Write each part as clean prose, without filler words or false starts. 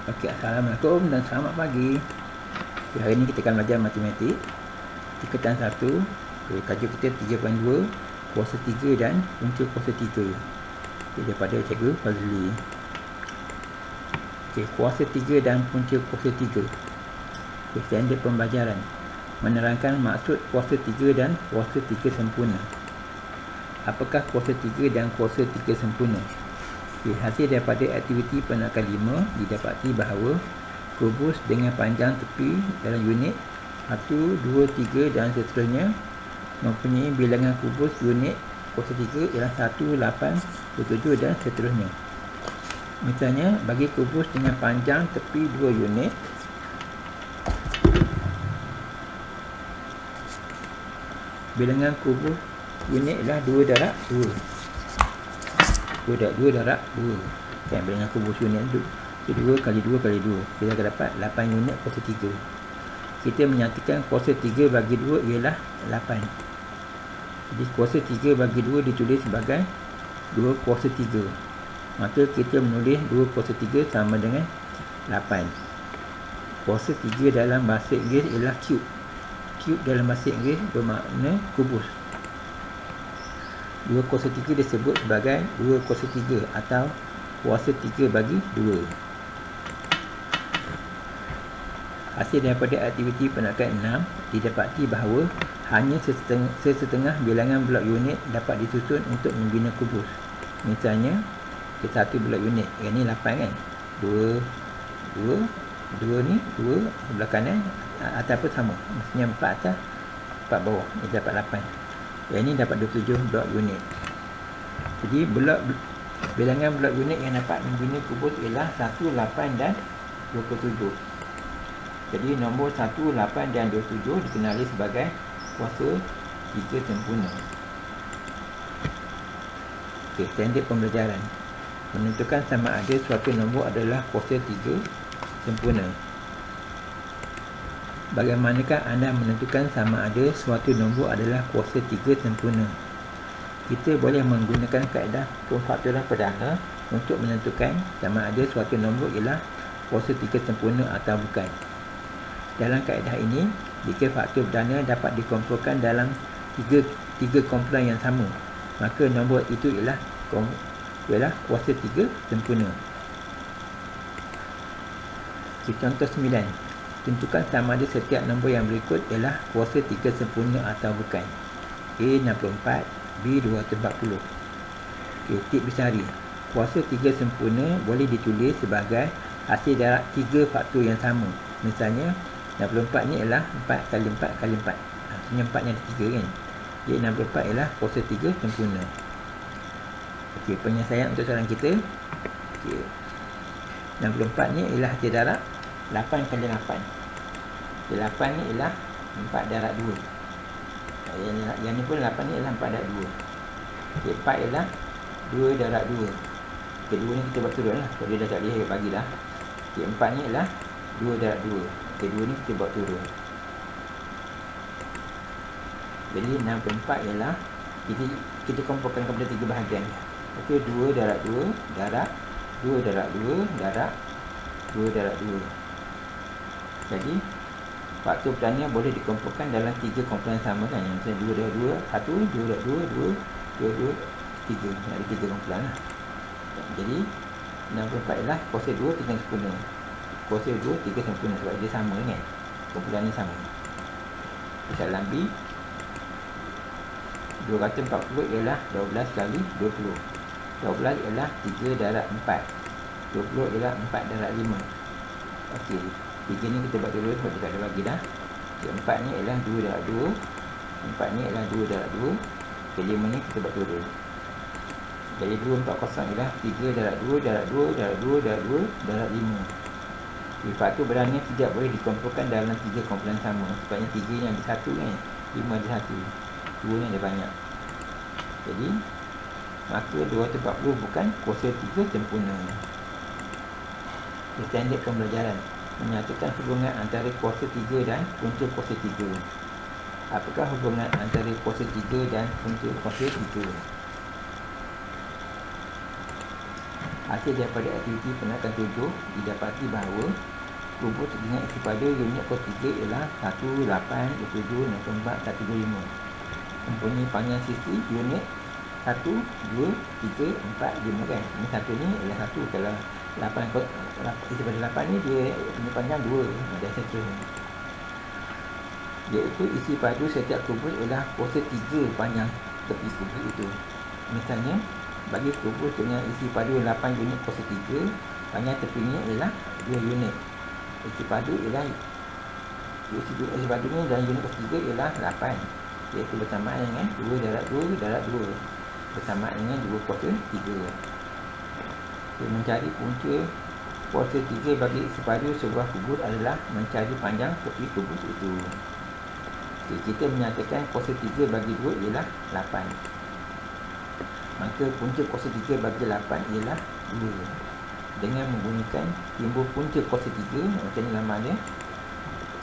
Okey, Assalamualaikum dan selamat pagi. Hari ini kita akan belajar matematik. Tingkatan 1. Tajuk kita 3.2, kuasa 3 dan punca kuasa 3. Daripada Cikgu Fazli. Kuasa 3 dan punca kuasa 3. Standard pembelajaran. Menerangkan maksud kuasa 3 dan kuasa 3 sempurna. Apakah kuasa 3 dan kuasa 3 sempurna? Hasil daripada aktiviti penakan 5 didapati bahawa kubus dengan panjang tepi dalam unit 1, 2, 3 dan seterusnya mempunyai bilangan kubus unit kuasa 3 ialah 1, 8, 27 dan seterusnya. Misalnya, bagi kubus dengan panjang tepi 2 unit, bilangan kubus unit ialah 2 darab 2. 2 darab 2. Kan bilangan kubus unit 2 kali 2 kali 2. Kita akan dapat 8 unit kuasa 3. Kita menyatakan kuasa 3 bagi 2 ialah 8. Jadi kuasa 3 bagi 2 ditulis sebagai 2 kuasa 3. Maka kita menulis 2 kuasa 3 sama dengan 8. Kuasa 3 dalam bahasa Inggeris ialah cube. Cube dalam bahasa Inggeris bermakna kubus. 2 kuasa 3 disebut sebagai 2 kuasa 3 atau kuasa 3 bagi 2. Hasil daripada aktiviti penakan 6 didapati bahawa hanya sesetengah bilangan blok unit dapat disusun untuk membina kubus. Misalnya, satu blok unit, yang ni 8 kan? 2 ni 2 sebelah kanan, atas pun sama. Maksudnya 4 atas, 4 bawah. Dia dapat 8. Yang ini dapat 27 blok unit. Jadi bilangan blok unit yang dapat membina kubus ialah 1, 8 dan 27. Jadi nombor 1, 8 dan 27 dikenali sebagai kuasa 3 sempurna. Standard pembelajaran. Menentukan sama ada suatu nombor adalah kuasa 3 sempurna. Bagaimanakah anda menentukan sama ada suatu nombor adalah kuasa 3 sempurna? Kita boleh menggunakan kaedah pemfaktoran perdana untuk menentukan sama ada suatu nombor ialah kuasa 3 sempurna atau bukan. Dalam kaedah ini, jika faktor perdana dapat dikumpulkan dalam tiga kumpulan yang sama, maka nombor itu ialah kuasa 3 sempurna. Contoh 9. Tentukan sama ada setiap nombor yang berikut ialah kuasa 3 sempurna atau bukan. A 64, B 240. Tip bercari. Kuasa 3 sempurna boleh ditulis sebagai hasil darab 3 faktor yang sama. Misalnya, 64 ni ialah 4 kali 4 kali 4. Maksudnya 4 ni ada 3 kan. Jadi 64 ialah kuasa 3 sempurna. Penyelesaian untuk soalan kita. 64 ni ialah hasil darab 8 kali 8. 8 ni ialah 4 darab 2. Yang ni pun 8 ni ialah 4 darab 2. 4 ialah 2 darab 2. 2 ni kita buat turun lah. Kalau dia dah tak boleh bagi dah. 4 ni ialah 2 darab 2. 2 ni kita buat turun. Jadi 64 ialah kita kumpulkan kepada 3 bahagian. 2 darab 2 darab 2 darab 2 darab 2 darab 2. Jadi faktor perdana boleh dikumpulkan dalam 3 kumpulan sama kan. Yang misalnya 2 darab 2, 1, 2 darab 2, 2, 2, 3. Ada 3 kumpulan lah. Jadi 64 ialah kuasa 2 3 sempurna. Kuasa 2 3 sempurna sebab dia sama kan. Kumpulannya sama. Soalan B. 240 ialah 12 kali 20. 12 ialah 3 darab 4. 20 ialah 4 darab 5. Okey. 3 ni kita buat dulu sebab dia tak ada bagi dah. 4 ni ialah 2 darab 2. 4 ni ialah 2 darab 2. 5 ni kita buat turun. Jadi 240 ialah 3 darab 2 darab 2 darab 2 darab 2 darab 5. Faktor perdana tidak boleh dikumpulkan dalam 3 kumpulan sama. Sebabnya 3 ni ada 1 kan. 5 ada 1. 2 ni ada banyak. Jadi maka 240 bukan kuasa 3 sempurna. Standard pembelajaran. Menyatakan hubungan antara kuasa 3 dan punca kuasa 3. Apakah hubungan antara kuasa 3 dan punca kuasa 3? Hasil daripada aktiviti penakan 7 didapati bahawa kubus dengan isi pada unit kos 3 ialah 18276425. Mempunyai panjang sisi unit 1, 2, 3, 4, 5 kan. Ini satu ni ialah 1. Kalau 8 isi pada 8 ni dia punya panjang 2. Dah settle. Iaitu isi padu setiap kubus ialah kuasa 3 panjang tepi kubus itu. Misalnya, bagi kubus dengan isi padu 8 unit kuasa 3, panjang tepinya ialah 2 unit. Isi padu ialah isi padu ni dalam unit kuasa 3 ialah 8, iaitu bersamaan dengan 2 darab 2 darab 2, bersamaan dengan 2 kuasa 3. Okay, mencari punca kuasa 3 bagi isi padu sebuah kubus adalah mencari panjang tepi kubus itu. Okay, kita menyatakan kuasa 3 bagi 2 ialah 8. Maka punca kuasa 3 bagi 8 ialah 2. Dengan menggunakan timbul punca kuasa 3, macam ni gambar dia,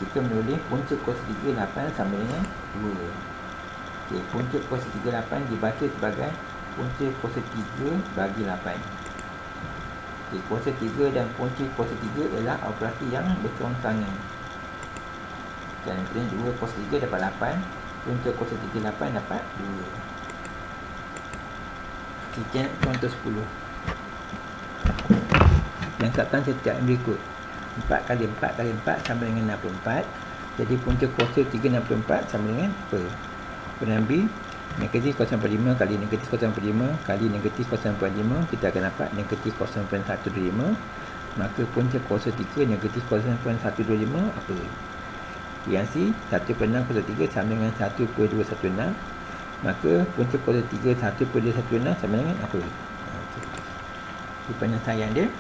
kita menulis punca kuasa 3 8 sama dengan 2. Okay, punca kuasa 3 8 dibaca sebagai punca kuasa 3 bagi 8. Okay, kuasa 3 dan punca kuasa 3 ialah operasi yang berseongsongan. Dan kemudian 2 kuasa 3 dapat 8, punca kuasa 3 8 dapat 2. Sekian contoh 10. Lengkapkan setiap yang berikut. 4 kali 4 kali 4 sama dengan 64. Jadi punca kuasa 364 sama dengan apa? Kemudian B, negatif 0.5 kali negatif 0.5 kali negatif 0.5, kita akan dapat negatif 0.125. Maka punca kuasa 3 negatif 0.125 apa? Yang C, 1.6 kuasa 3 sama dengan 1.216. Maka punca kuasa 3 1.216 sama dengan apa? Okey, penyelesaian dia.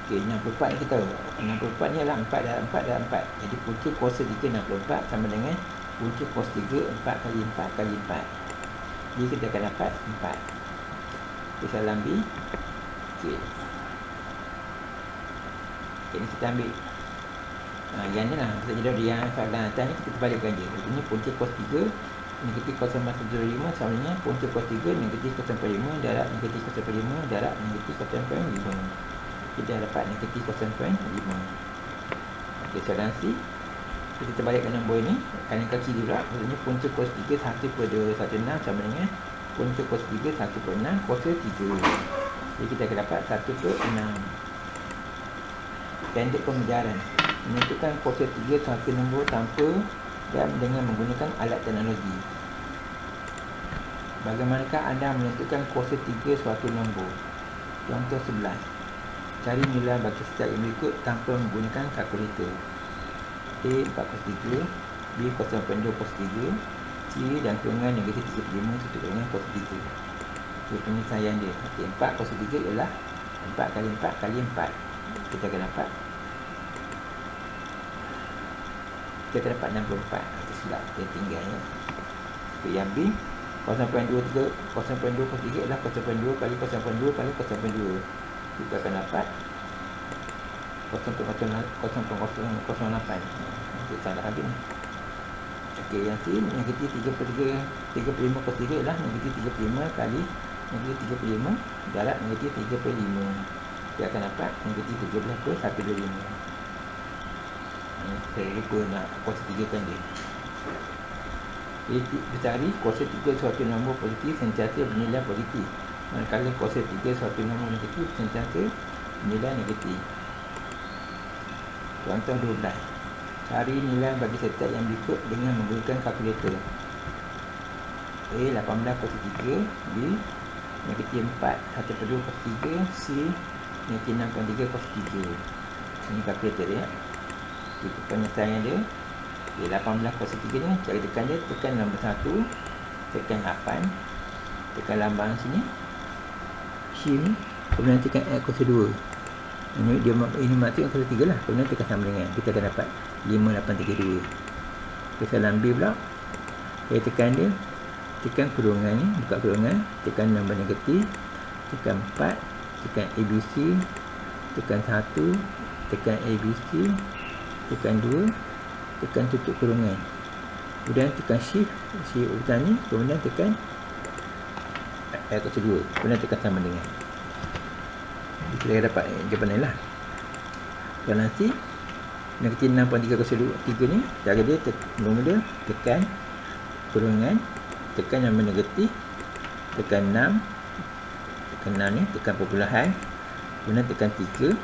Okey, 64 ni kita tahu. 64 ni adalah 4 darab 4 darab 4. Jadi punca kuasa 3 64 sama dengan punca kuasa 3 4 kali 4 kali 4. Jadi kita akan dapat 4. Okey, soalan B. Okey. Okey, ni kita ambil yang ni lah. Kita jadi yang soalan atas ni kita balikkan je. Ini punca kuasa 3 negatif 0.125 sama dengan punca kuasa 3 negatif 0.5 darab negatif 0.5 darab negatif 0.5. Kita dapat negatif 0.5. Okey, soalan C. Kita terbalikkan nombor ini kanan kaki dia pula. Maksudnya punca kuasa 3 1.16 sama dengan punca kuasa 3 1.6 kuasa 3. Jadi kita akan dapat 1/6. Pendek pengejaran. Menentukan kuasa 3 suatu nombor tanpa dan dengan menggunakan alat teknologi. Bagaimanakah anda menentukan kuasa 3 suatu nombor? Contoh 11. Cari nilai bagi setiap yang berikut tanpa menggunakan kalkulator. A 4 kuasa 3, B 0.2 kuasa 3, C dan kurungan negatif 35 satu kurungan kuasa 3. Jadi penyelesaian dia. Okay, 4 kuasa 3 ialah 4 kali 4 kali 4. Kita akan dapat 64. Itu silap, dia tinggal ya. Okay, yang B 0.23 kuasa 3 ialah 0.2 kali 0.2 kali 0.2. Kita akan dapat 0.008. Kita salah habis ni. Okey, yang C negatif 35 kuasa 3 ialah negatif 35 kali negatif 35 darab negatif 35. Kita akan dapat negatif 17 per 125. Saya lupa nak kuasa 3 kan dia. Jadi kita cari kuasa 3 suatu nombor positif sentiasa bernilai positif, manakala kuasa 3 suatu nombor negatif sentiasa bernilai negatif. Contoh 12. Cari nilai bagi setiap yang berikut dengan menggunakan kalkulator. A 18 kuasa 3, B negatif 4 1/2 kuasa 3, C negatif 6.3 kuasa 3. Ini kalkulator dia. Itu penyelesaian dia. Okay, 18 kuasa 3 ni cara tekan dia, tekan nombor 1, tekan 8, tekan lambang sini SHIM, kemudian tekan X kuasa 2. Ini maksudnya kuasa 3 lah. Kemudian tekan sama dengan, kita akan dapat 5832. Kesalahan B pula, saya tekan dia, tekan kurungan ni, buka kurungan, tekan nombor negatif, tekan 4, tekan ABC, tekan 1, tekan ABC, tekan 2, tekan tutup kurungan, kemudian tekan shift urutan ni, kemudian tekan kuasa 2, kemudian tekan sama dengan. Kita dapat jawapan ni lah. Dan nanti negatif 6.303 ni, cara dia mula tekan kurungan, tekan yang negatif, tekan 6, tekan 6 ni, tekan perpuluhan, kemudian tekan 3,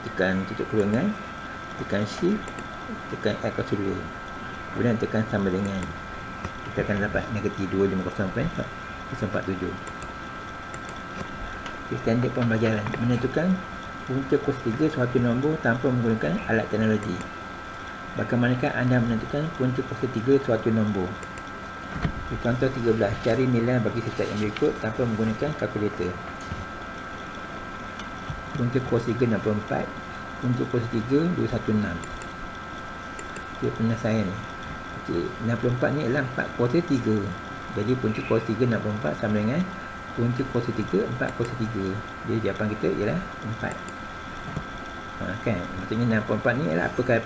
tekan tutup kurungan, tekan shift, tekan X kuasa 2, kemudian tekan sama dengan, kita akan dapat negatif 250.047. Standard pembelajaran menentukan punca kos 3 suatu nombor tanpa menggunakan alat teknologi. Bagaimanakah anda menentukan punca kos 3 suatu nombor? Contoh 13, cari nilai bagi setiap yang berikut tanpa menggunakan kalkulator. Punca kos 3 64, punca kos 3 216. Dia penyelesaian ni. Okey, 64 ni adalah 4 kuasa 3. Jadi punca kos 3 64 sama dengan punca kuasa 3 4 kuasa 3. Jadi jawapan kita ialah 4. Kan? Maksudnya 64 ni adalah apa kali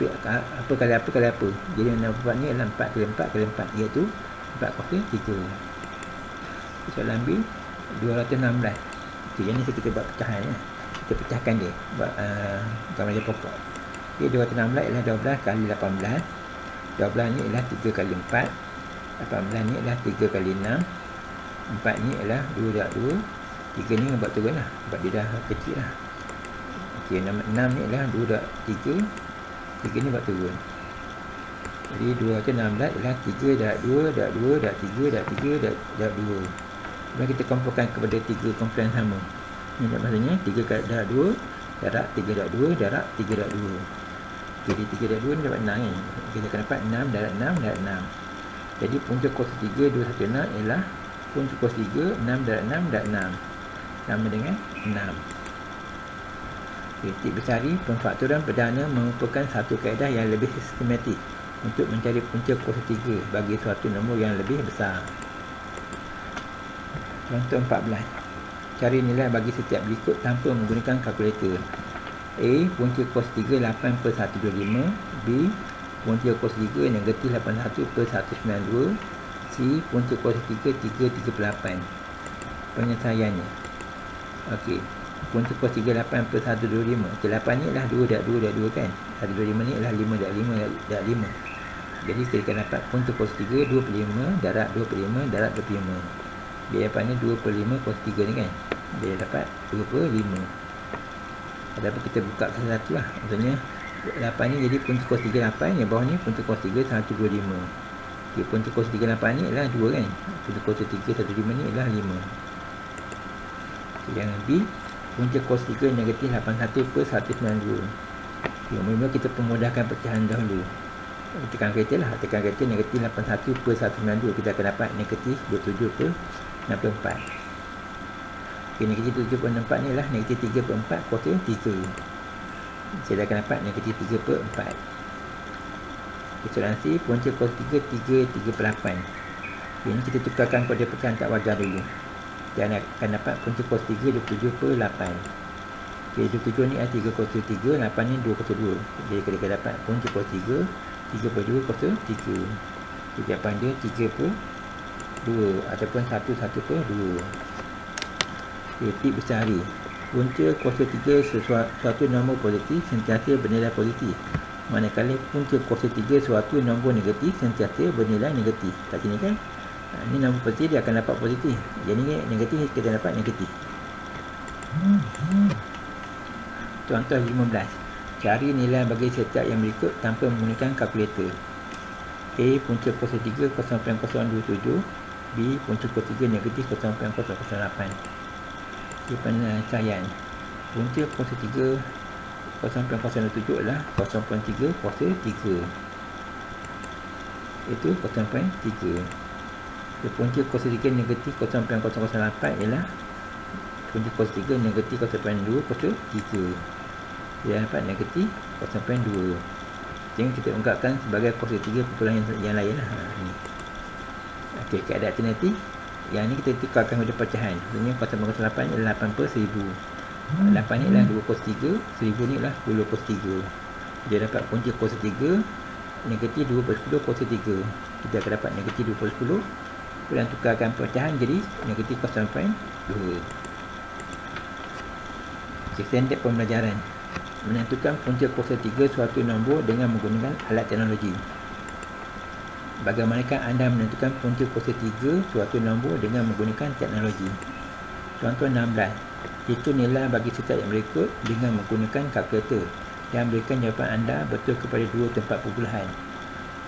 apa. Jadi 64 ni adalah 4 kali 4 kali 4, iaitu 4 kuasa 3. Soalan B 216. Okey, yang ni kita buat pecahan ya. Kita pecahkan dia buat gambar pokok. Okey, 216 ialah 12 kali 18. 12 ni ialah 3 kali 4. 18 ni ialah 3 kali 6. 4 ni ialah 2 darab 2. 3 ni buat turun lah, sebab dia dah kecil lah. Okey, 6 ni ialah 2 darab 3. 3 ni buat turun. Jadi 216 ialah 3 darab 2 darab 2 darab 3 darab 3 darab 2. Kemudian kita kumpulkan kepada 3 kumpulan sama. Ini maksudnya 3 darab 2 darab 3 darab 2 darab 3 darab 2. Jadi 3 darab 2 ni dapat 6 kan. Kita akan dapat 6 darab 6 darab 6. Jadi punca kos 3 216 ialah punca kos 3 6 darab 6 darab 6 sama dengan 6. Titik bercari pemfaktoran perdana merupakan satu kaedah yang lebih sistematik untuk mencari punca kos 3 bagi suatu nombor yang lebih besar. Contoh 14. Cari nilai bagi setiap berikut tanpa menggunakan kalkulator. A. Punca kos 3 8/125. B. Punca kos 3 negatif 81/192. C. Punca kos 3 3/38. Penyelesaiannya. Okey. Punca kos 3 8/125. Okey, 8 ni adalah 2 darab 2 darab 2 kan. 125 ni adalah 5 darab 5 darab 5. Jadi kita akan dapat punca kos 3 2/5 darab 2/5 darab 2/5. Dia dapatnya 2/5 kos 3 ni kan. Dia dapat 2/5. Ataupun kita buka satu-satu lah. Maksudnya 8 ni jadi punca kos 3 8. Yang bawah ni punca kos 3 125. Okay, punca kos 3 8 ni adalah 2 kan. Punca kos 3 125 ni adalah 5. Okay, yang B, punca kos 3 negatif 81/192. Okay, mula-mula kita pemudahkan pecahan dahulu. Tekan kereta lah. Tekan kereta negatif 81/192. Kita akan dapat negatif 27/64. Okay, negatif 7/64 ni adalah negatif 3/4 kuasa 3. Saya akan dapat negatif 3/4. Soalan C, punca kos 3 3/8. Ini kita tukarkan pada pecahan tak wajar dulu. Dan akan dapat punca kos 3 27/8. Okay, 27 ni adalah 3 kuasa 3, 8 ni 2 kuasa 2. Jadi kita akan dapat punca kos 3 3/2 kuasa 3. Jawapan dia 3/2 ataupun 1/1/2. Titik bercari. Punca kuasa 3 suatu nombor positif sentiasa bernilai positif. Manakala punca kuasa 3 suatu nombor negatif sentiasa bernilai negatif. Kat sini kan. Ini nombor positif dia akan dapat positif. Jadi ni negatif kita dapat negatif. Contoh 15. Cari nilai bagi setiap yang berikut tanpa menggunakan kalkulator. A. Punca kuasa 3 0.027. B. Punca kuasa 3 negatif 0.008. Penyelesaian. Punca kuasa 3 0.027 adalah 0.3 kuasa 3. Itu 0.3. Punca kuasa 3 negatif 0.008 ialah punca kuasa 3 negatif 0.2 kuasa 3. Dia dapat negatif 0.2. Jadi kita ungkapkan sebagai kuasa 3 kumpulan yang lain lah. Okey, keadaan alternatif. Yang ni kita tukarkan pada pecahan. Maksudnya 0.08 ialah 8/1000. 8 ni adalah 2 kos 3. 1000 ni adalah 10 kos 3. Dia dapat punca kos 3 negatif 2/10 kos 3. Kita akan dapat negatif 2/10. Kemudian tukarkan pecahan jadi negatif 0.2. Standard pembelajaran. Menentukan punca kuasa 3 suatu nombor dengan menggunakan alat teknologi. Bagaimanakah anda menentukan punca kuasa 3 suatu nombor dengan menggunakan teknologi? Contoh 16. Hitung nilai bagi setiap yang berikut dengan menggunakan kalkulator dan berikan jawapan anda betul kepada dua tempat perpuluhan.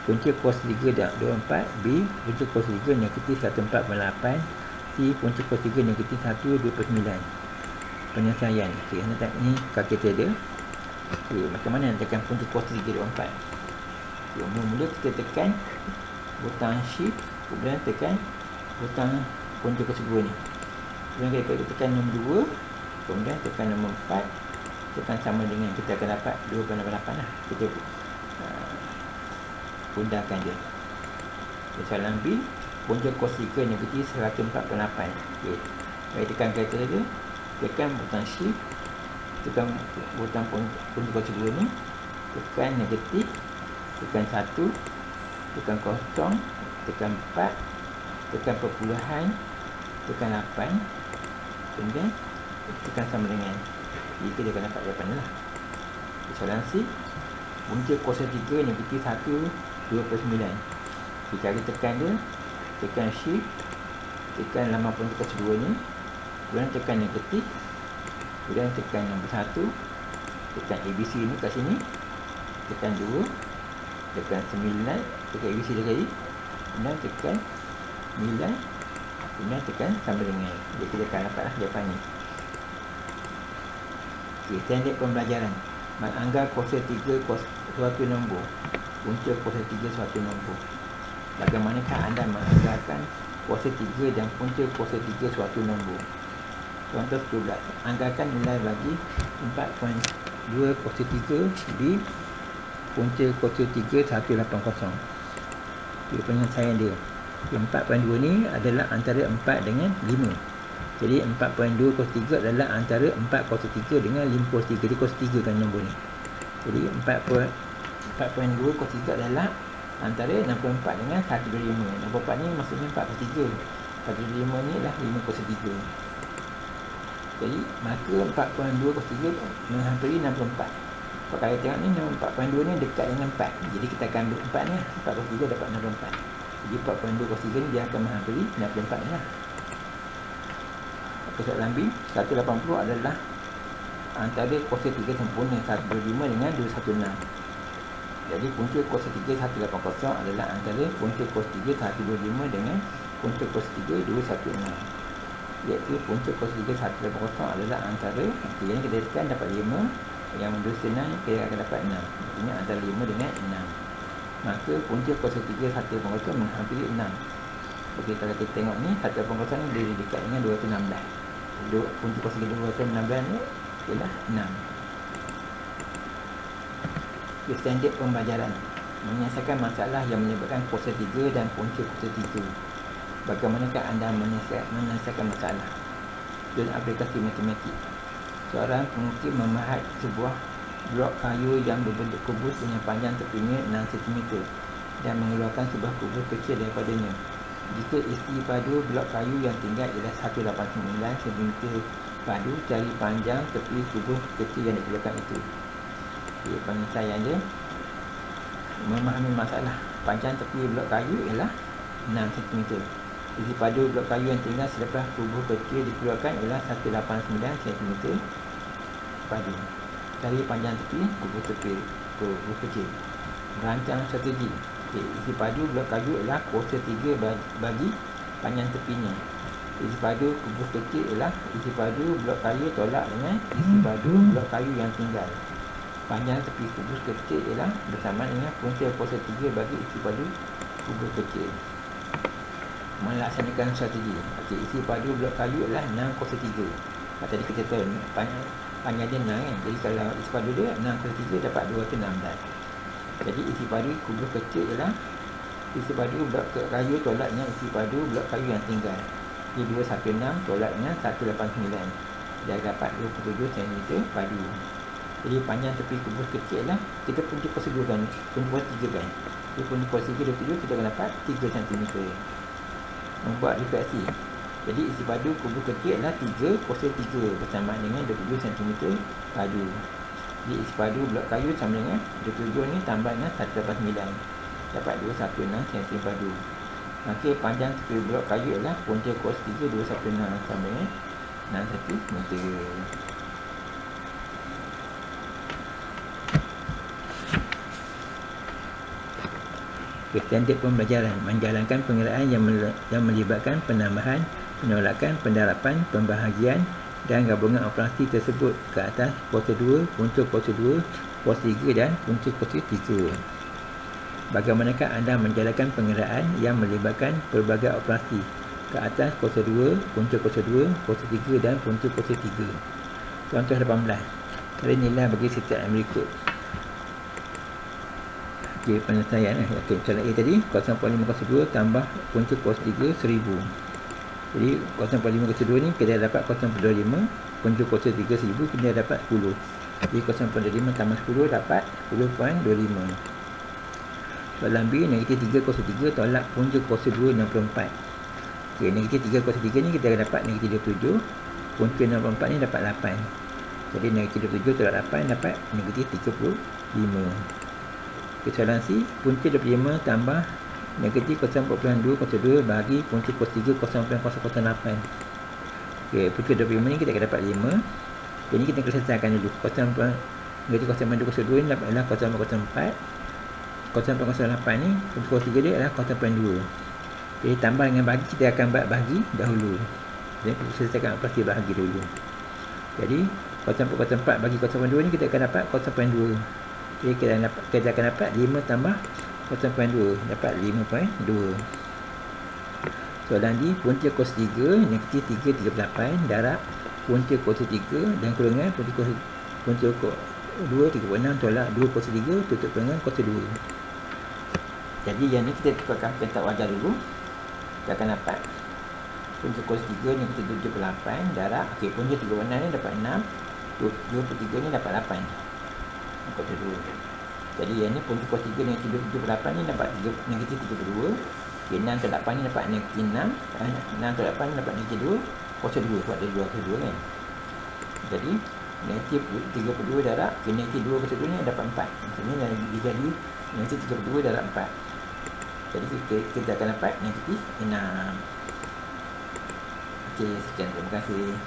Punca kuasa 3 24, B. Punca kuasa 3 negatif 14.8, C. Punca kuasa 3 negatif 129. Penyelesaian. Okey, anda tak ni kalkulator dia. Okey, macam mana nak tekan punca kuasa 3 24? Okey, mula-mula kita tekan butang shift, kemudian tekan butang punca kuasa 2 ni. Kemudian kita tekan nombor 2, kemudian tekan nombor 4, tekan sama dengan kita akan dapat 2.88 lah. Kita pundahkan dia. Soalan B, punca kuasa 3 negatif 148. Okey, kita tekan kereta dia, tekan butang shift, tekan butang punca kuasa 2 ni, tekan negatif, tekan 1, tekan kosong, tekan 4, tekan perpuluhan, tekan 8, kemudian tekan sama dengan, jika dia akan dapat jawapan ni lah. Soalan C, punca kuasa 3 negatif 129. Jika kita tekan dia, tekan shift, tekan lambang punca kuasa 2 ni, kemudian tekan negatif, kemudian tekan nombor 1, tekan ABC ni kat sini, tekan 2, tekan 9, tekan ABC dia tadi, kemudian tekan 9, kemudian tekan sama dengan, jadi kita akan dapatlah jawapan ni. Okey, standard pembelajaran. Menganggap kuasa 3 suatu nombor. Punca kuasa 3 suatu nombor. Bagaimanakah anda menganggarkan kuasa 3 dan punca kuasa 3 suatu nombor? Contoh 17. Anggarkan nilai bagi 4.2 kuasa 3 di punca kuasa 3 180. Okey, penyelesaian dia. 4.2 ni adalah antara 4 dengan 5. Jadi 4.2 kuasa 3 adalah antara 4 kuasa 3 dengan 5 kuasa 3. Jadi kuasa 3 kan nombor ni. Jadi 4.2 kuasa 3 adalah antara 64 dengan 125. Nombor 4 ni maksudnya 4 kuasa 3. 125 ni adalah 5 kuasa 3. Jadi maka 4.2 kuasa 3 menghampiri 64. Kalau tengok ni 4.2 ni dekat dengan 4. Jadi kita akan ambil 4 ni lah. 4 kuasa 3 dapat 64. Jadi 4.2 kuasa 3 ni dia akan menghampiri 64 ni lah. Soalan B, 180 adalah antara kuasa 3 sempurna 125 dengan 216. Jadi punca kuasa 3 180 adalah antara punca kuasa 3 125 dengan punca kuasa 3 216. Iaitu punca kuasa 3 180 adalah antara, yang kita tekan dapat 5, yang 216 kita akan dapat 6. Maksudnya antara 5 dengan 6. Maka punca kuasa 3 180 menghampiri 6. Okey, kalau kita tengok ni 180 ni dia dekat dengan 216. Punca kuasa 3 216 ni ialah 6. Standard pembelajaran. Menyelesaikan masalah yang menyebabkan kuasa 3 dan punca kuasa 3. Bagaimanakah anda menyelesaikan masalah? Dan aplikasi matematik. Seorang pengukir memahat sebuah blok kayu yang berbentuk kubus dengan panjang tepinya 6 cm dan mengeluarkan sebuah kubus kecil daripadanya. Jika isi padu blok kayu yang tinggal ialah 189 cm padu, cari panjang tepi kubus kecil yang dikeluarkan itu. Okay, penyelesaian dia, memahami masalah. Panjang tepi blok kayu ialah 6 cm. Isi padu blok kayu yang tinggal selepas kubus kecil dikeluarkan ialah 189 cm padu. Cari panjang tepi kubus kecil. Merancang strategi. Okay, isi padu blok kayu ialah kuasa 3 bagi panjang tepinya. Isi padu kubus kecil ialah isi padu blok kayu tolak dengan isi padu blok kayu yang tinggal. Panjang tepi kubus kecil ialah bersamaan dengan punca kuasa 3 bagi isi padu kubus kecil. Melaksanakan strategi. Okey, isi padu blok kayu ialah 6 kuasa 3. Tadi kita tahu panjang dia 6 kan. Jadi kalau isi padu dia 6 kuasa 3 dapat 216. Jadi isi padu kubus kecil ialah isi padu blok kayu tolak dengan isi padu blok kayu yang tinggal. Jadi 216 tolak dengan 189. Dia dapat 27 cm padu. Jadi panjang tepi kubus kecil ialah kita punca kuasa 2 kan. Punca kuasa 3 kan. Jadi punca kuasa 3 27 kita akan dapat 3 cm. Membuat refleksi. Jadi isi padu kubus kecil adalah 3 kuasa 3 bersama dengan 27 cm padu. Jadi isi padu blok kayu sama dengan 27 ni tambah dengan 189 dapat 216 cm padu. Okey, panjang tepi blok kayu adalah punca kos 3 216 sama dengan 61 meter. Standard pembelajaran menjalankan pengiraan yang melibatkan penambahan, penolakan, pendarapan, pembahagian dan gabungan operasi tersebut ke atas kuasa 2, punca kuasa 2, kuasa 3 dan punca kuasa 3. Bagaimanakah anda menjalankan pengiraan yang melibatkan pelbagai operasi ke atas kuasa 2, punca kuasa 2, kuasa 3 dan punca kuasa 3? Contoh 18. Cari nilai bagi setiap yang berikut. Okey, penyelesaian. Okey, soalan A tadi 0.5 kuasa 2 tambah punca kuasa 3 1000. Jadi 0.5 kuasa 2 ni kita dapat 0.25, punca kuasa 3 1000 kita dapat 10. Jadi 0.5 tambah 10 dapat 10.25. Soalan B, negatif 3 kuasa 3 tolak punca kuasa 2 64. Okey, negatif 3 kuasa 3 ni kita akan dapat negatif 27, punca 64 ni dapat 8. Jadi negatif 27 tolak 8 dapat negatif 35. Soalan C, punca 25 tambah negatif 0.42 kuasa 2 bagi punca kuasa 3 0.008. Okey, punca 25 ni kita akan dapat 5. Jadi kita akan selesaikan dulu. Negatif 0.42 kuasa 2 ni adalah 0.04. 0.08 ni punca kuasa 3 dia adalah 0.2. Jadi tambah dengan bagi, kita akan buat bagi dahulu. Jadi kita selesaikan operasi bahagi dulu. Jadi 0.04 bagi 0.2 ni kita akan dapat 0.2. Jadi kita akan dapat 5 tambah 0.2 dapat 5.2. Soalan D, punca kos 3 negatif 338 darab punca kos 3 dan kurungan punca kos 2 36 tolak 2 kos 3 tutup dengan kos 2. Jadi yang ni kita tukarkan petak wajar dulu. Kita akan dapat punca kos 3 negatif 78 darab, okey, punca 36 ni dapat 6, 2/3 ni dapat 8. Kos 2. Jadi yang ni punca kos 3 negatif 78 ni dapat negatif 32. Okey, 6 ke 8 ni dapat negatif 6. 6 ke 8 ni dapat negatif 2. Kos 2 sebab ada 2 kos 2 kan. Jadi negatif 32 darab negatif 2 kos 2 ni dapat 4. Maksudnya jadi negatif 32 darab 4. Jadi kita akan dapat negatif 6. Okey, sekian, terima kasih.